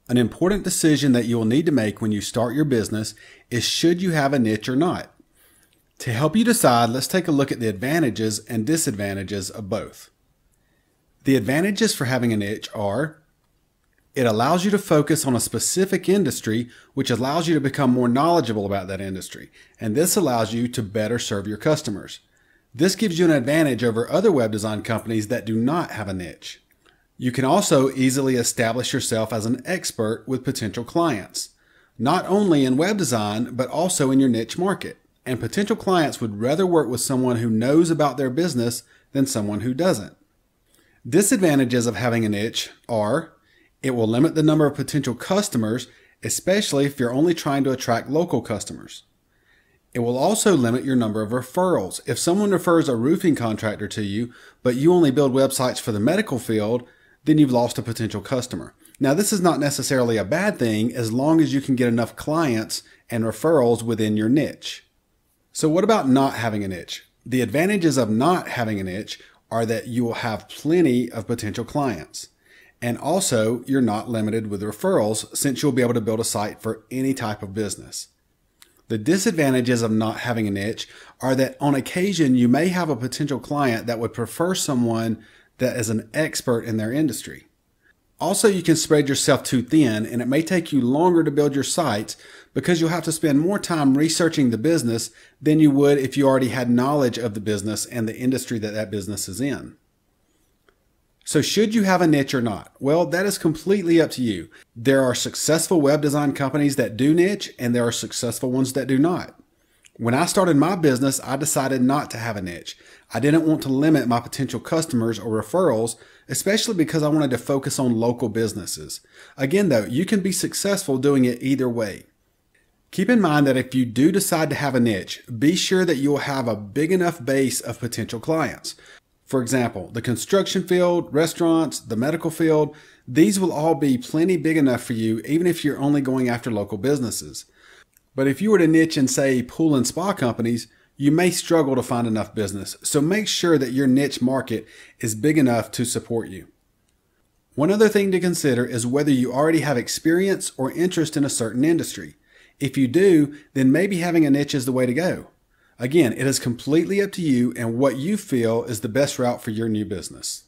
An important decision that you will need to make when you start your business is should you have a niche or not. To help you decide, let's take a look at the advantages and disadvantages of both. The advantages for having a niche are: it allows you to focus on a specific industry, which allows you to become more knowledgeable about that industry, and this allows you to better serve your customers. This gives you an advantage over other web design companies that do not have a niche. You can also easily establish yourself as an expert with potential clients, not only in web design, but also in your niche market. And potential clients would rather work with someone who knows about their business than someone who doesn't. Disadvantages of having a niche are: it will limit the number of potential customers, especially if you're only trying to attract local customers. It will also limit your number of referrals. If someone refers a roofing contractor to you, but you only build websites for the medical field, then you've lost a potential customer. Now, this is not necessarily a bad thing as long as you can get enough clients and referrals within your niche. So what about not having a niche? The advantages of not having a niche are that you will have plenty of potential clients. And also, you're not limited with referrals since you'll be able to build a site for any type of business. The disadvantages of not having a niche are that on occasion you may have a potential client that would prefer someone that is an expert in their industry. Also, you can spread yourself too thin and it may take you longer to build your site because you'll have to spend more time researching the business than you would if you already had knowledge of the business and the industry that that business is in. So should you have a niche or not? Well, that is completely up to you. There are successful web design companies that do niche and there are successful ones that do not. When I started my business, I decided not to have a niche. I didn't want to limit my potential customers or referrals, especially because I wanted to focus on local businesses. Again, though, you can be successful doing it either way. Keep in mind that if you do decide to have a niche, be sure that you will have a big enough base of potential clients. For example, the construction field, restaurants, the medical field, these will all be plenty big enough for you even if you're only going after local businesses. But if you were to niche in, say, pool and spa companies, you may struggle to find enough business. So make sure that your niche market is big enough to support you. One other thing to consider is whether you already have experience or interest in a certain industry. If you do, then maybe having a niche is the way to go. Again, it is completely up to you and what you feel is the best route for your new business.